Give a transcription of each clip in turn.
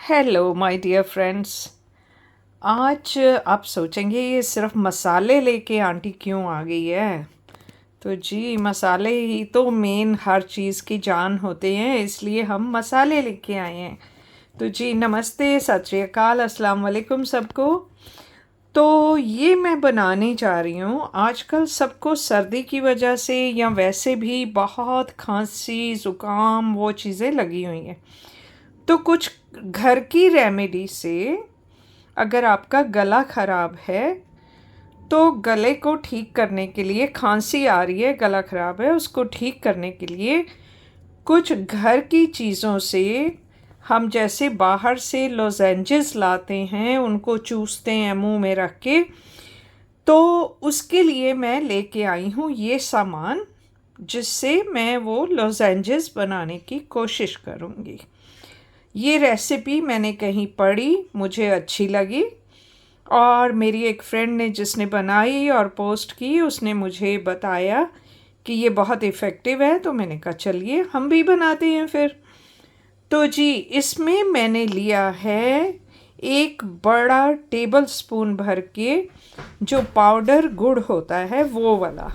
Hello my dear friends. आज आप सोचेंगे ये सिर्फ मसाले लेके आंटी क्यों आ गई है। तो जी मसाले ही तो मेन हर चीज़ की जान होते हैं, इसलिए हम मसाले लेके आए हैं। तो जी नमस्ते, सत श्री अकाल, अस्सलाम वालेकुम सबको। तो ये मैं बनाने जा रही हूँ। आजकल सबको सर्दी की वजह से या वैसे भी बहुत खांसी ज़ुकाम वो चीज़ें लगी हुई हैं। तो कुछ घर की रेमेडी से अगर आपका गला ख़राब है तो गले को ठीक करने के लिए, खांसी आ रही है, गला ख़राब है, उसको ठीक करने के लिए कुछ घर की चीज़ों से हम जैसे बाहर से लोजेंजेस लाते हैं, उनको चूसते हैं मुंह में रख के, तो उसके लिए मैं लेके आई हूँ ये सामान, जिससे मैं वो लोजेंजेस बनाने की कोशिश करूँगी। ये रेसिपी मैंने कहीं पढ़ी, मुझे अच्छी लगी, और मेरी एक फ्रेंड ने जिसने बनाई और पोस्ट की, उसने मुझे बताया कि ये बहुत इफ़ेक्टिव है। तो मैंने कहा चलिए हम भी बनाते हैं फिर। तो जी इसमें मैंने लिया है एक बड़ा टेबल स्पून भर के जो पाउडर गुड़ होता है वो वाला,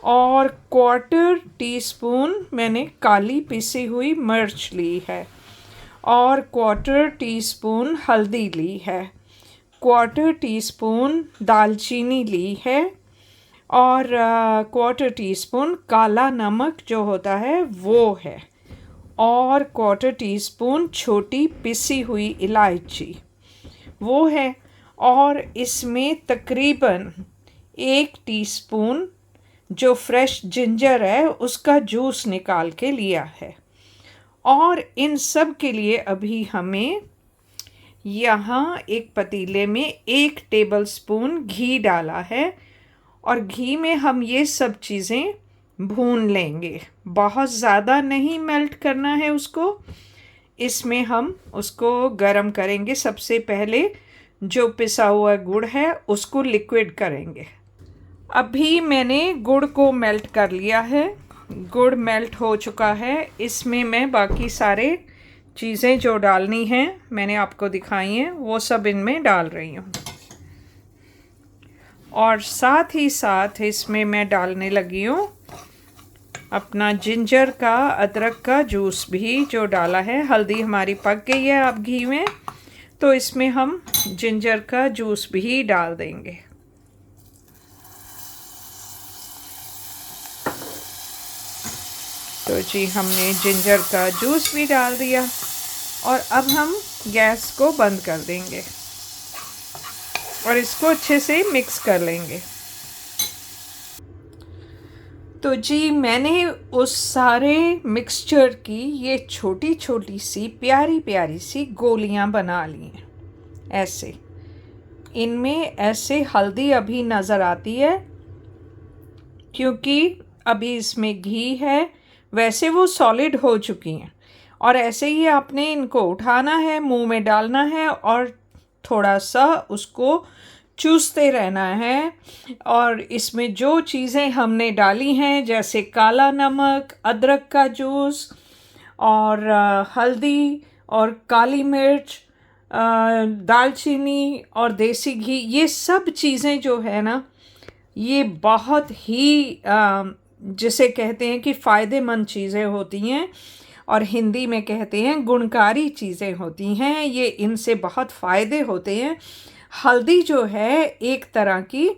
और क्वार्टर टीस्पून मैंने काली पिसी हुई मिर्च ली है, और क्वार्टर टीस्पून हल्दी ली है, क्वार्टर टीस्पून दालचीनी ली है, और क्वार्टर टीस्पून काला नमक जो होता है वो है, और क्वार्टर टीस्पून छोटी पिसी हुई इलायची वो है, और इसमें तकरीबन 1 टीस्पून जो फ्रेश जिंजर है उसका जूस निकाल के लिया है। और इन सब के लिए अभी हमें यहाँ एक पतीले में 1 टेबलस्पून घी डाला है, और घी में हम ये सब चीज़ें भून लेंगे। बहुत ज़्यादा नहीं मेल्ट करना है उसको। इसमें हम उसको गरम करेंगे। सबसे पहले जो पिसा हुआ गुड़ है उसको लिक्विड करेंगे। अभी मैंने गुड़ को मेल्ट कर लिया है, गुड़ मेल्ट हो चुका है। इसमें मैं बाकी सारे चीज़ें जो डालनी हैं मैंने आपको दिखाई हैं वो सब इनमें डाल रही हूँ, और साथ ही साथ इसमें मैं डालने लगी हूँ अपना जिंजर का, अदरक का जूस भी जो डाला है। हल्दी हमारी पक गई है अब घी में, तो इसमें हम जिंजर का जूस भी डाल देंगे। तो जी हमने जिंजर का जूस भी डाल दिया, और अब हम गैस को बंद कर देंगे और इसको अच्छे से मिक्स कर लेंगे। तो जी मैंने उस सारे मिक्सचर की ये छोटी छोटी सी प्यारी प्यारी सी गोलियां बना ली हैं ऐसे। इनमें ऐसे हल्दी अभी नज़र आती है क्योंकि अभी इसमें घी है, वैसे वो सॉलिड हो चुकी हैं। और ऐसे ही आपने इनको उठाना है, मुंह में डालना है और थोड़ा सा उसको चूसते रहना है। और इसमें जो चीज़ें हमने डाली हैं जैसे काला नमक, अदरक का जूस, और हल्दी और काली मिर्च, दालचीनी और देसी घी, ये सब चीज़ें जो है ना ये बहुत ही जिसे कहते हैं कि फ़ायदेमंद चीज़ें होती हैं, और हिंदी में कहते हैं गुणकारी चीज़ें होती हैं। ये इनसे बहुत फ़ायदे होते हैं। हल्दी जो है एक तरह की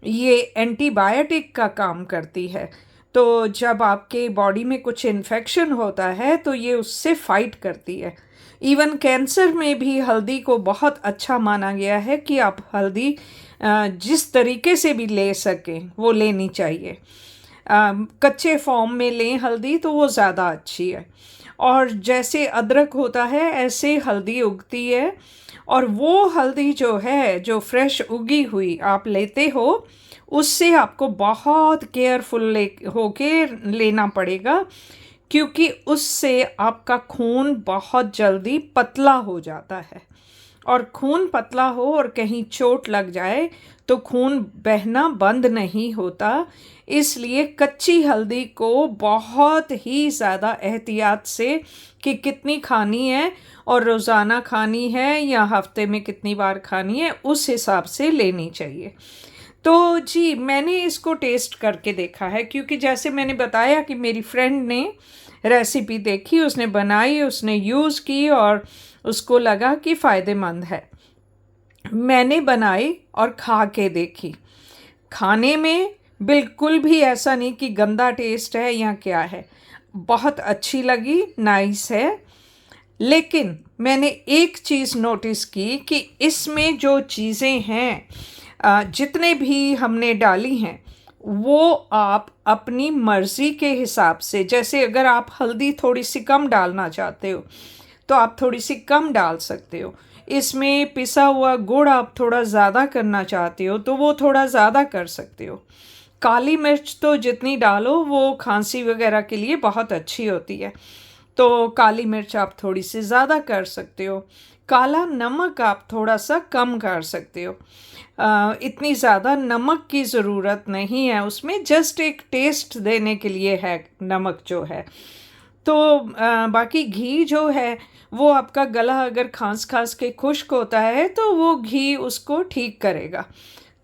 ये एंटीबायोटिक का काम करती है। तो जब आपके बॉडी में कुछ इन्फेक्शन होता है तो ये उससे फ़ाइट करती है। इवन कैंसर में भी हल्दी को बहुत अच्छा माना गया है कि आप हल्दी जिस तरीके से भी ले सकें वो लेनी चाहिए। कच्चे फॉर्म में लें हल्दी तो वो ज़्यादा अच्छी है। और जैसे अदरक होता है ऐसे हल्दी उगती है, और वो हल्दी जो है जो फ्रेश उगी हुई आप लेते हो उससे आपको बहुत केयरफुल होके लेना पड़ेगा, क्योंकि उससे आपका खून बहुत जल्दी पतला हो जाता है। और खून पतला हो और कहीं चोट लग जाए तो खून बहना बंद नहीं होता। इसलिए कच्ची हल्दी को बहुत ही ज़्यादा एहतियात से कि कितनी खानी है और रोज़ाना खानी है या हफ्ते में कितनी बार खानी है, उस हिसाब से लेनी चाहिए। तो जी, मैंने इसको टेस्ट करके देखा है, क्योंकि जैसे मैंने बताया कि मेरी फ्रेंड ने रेसिपी देखी, उसने बनाई, उसने यूज़ की और उसको लगा कि फ़ायदेमंद है। मैंने बनाई और खा के देखी। खाने में बिल्कुल भी ऐसा नहीं कि गंदा टेस्ट है या क्या है, बहुत अच्छी लगी, नाइस है। लेकिन मैंने एक चीज़ नोटिस की कि इसमें जो चीज़ें हैं, जितने भी हमने डाली हैं, वो आप अपनी मर्ज़ी के हिसाब से, जैसे अगर आप हल्दी थोड़ी सी कम डालना चाहते हो तो आप थोड़ी सी कम डाल सकते हो। इसमें पिसा हुआ गुड़ आप थोड़ा ज़्यादा करना चाहते हो तो वो थोड़ा ज़्यादा कर सकते हो। काली मिर्च तो जितनी डालो वो खांसी वगैरह के लिए बहुत अच्छी होती है, तो काली मिर्च आप थोड़ी सी ज़्यादा कर सकते हो। काला नमक आप थोड़ा सा कम कर सकते हो। इतनी ज़्यादा नमक की ज़रूरत नहीं है उसमें, जस्ट एक टेस्ट देने के लिए है नमक जो है। तो बाकी घी जो है वो आपका गला अगर खांस खांस के खुश्क होता है तो वो घी उसको ठीक करेगा।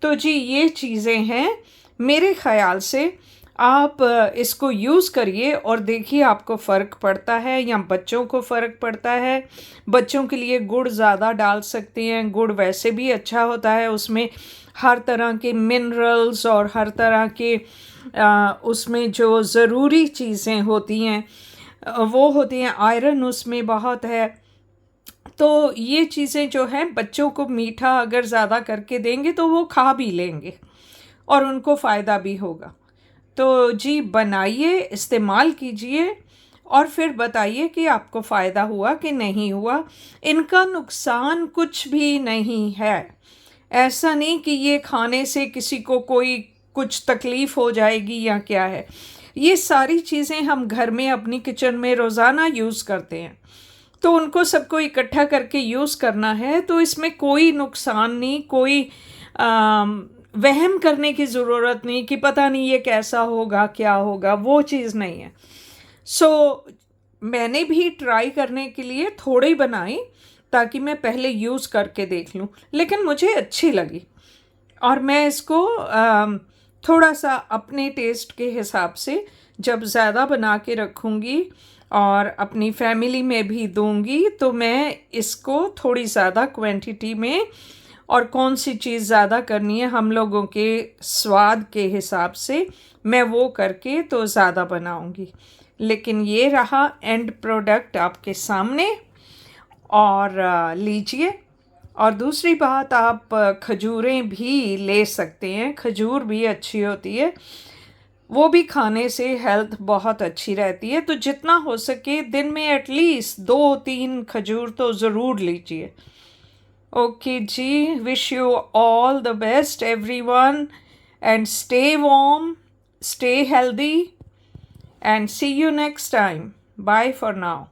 तो जी, ये चीज़ें हैं मेरे ख़्याल से। आप इसको यूज़ करिए और देखिए आपको फ़र्क पड़ता है या बच्चों को फ़र्क पड़ता है। बच्चों के लिए गुड़ ज़्यादा डाल सकते हैं, गुड़ वैसे भी अच्छा होता है, उसमें हर तरह के मिनरल्स और हर तरह के उसमें जो ज़रूरी चीज़ें होती हैं वो होती हैं, आयरन उसमें बहुत है। तो ये चीज़ें जो हैं, बच्चों को मीठा अगर ज़्यादा करके देंगे तो वो खा भी लेंगे और उनको फ़ायदा भी होगा। तो जी, बनाइए, इस्तेमाल कीजिए और फिर बताइए कि आपको फ़ायदा हुआ कि नहीं हुआ। इनका नुकसान कुछ भी नहीं है। ऐसा नहीं कि ये खाने से किसी को कोई कुछ तकलीफ़ हो जाएगी या क्या है। ये सारी चीज़ें हम घर में अपनी किचन में रोज़ाना यूज़ करते हैं, तो उनको सबको इकट्ठा करके यूज़ करना है, तो इसमें कोई नुकसान नहीं, कोई वहम करने की ज़रूरत नहीं कि पता नहीं ये कैसा होगा, क्या होगा, वो चीज़ नहीं है। सो मैंने भी ट्राई करने के लिए थोड़ी बनाई ताकि मैं पहले यूज़ करके देख लूँ, लेकिन मुझे अच्छी लगी और मैं इसको थोड़ा सा अपने टेस्ट के हिसाब से जब ज़्यादा बना के रखूँगी और अपनी फैमिली में भी दूँगी तो मैं इसको थोड़ी ज़्यादा क्वांटिटी में, और कौन सी चीज़ ज़्यादा करनी है हम लोगों के स्वाद के हिसाब से, मैं वो करके तो ज़्यादा बनाऊँगी। लेकिन ये रहा एंड प्रोडक्ट आपके सामने, और लीजिए। और दूसरी बात, आप खजूरें भी ले सकते हैं, खजूर भी अच्छी होती है, वो भी खाने से हेल्थ बहुत अच्छी रहती है। तो जितना हो सके दिन में एटलीस्ट 2-3 खजूर तो ज़रूर लीजिए। ओके जी, wish you all the best everyone and stay warm, stay healthy and see you next time. Bye for now.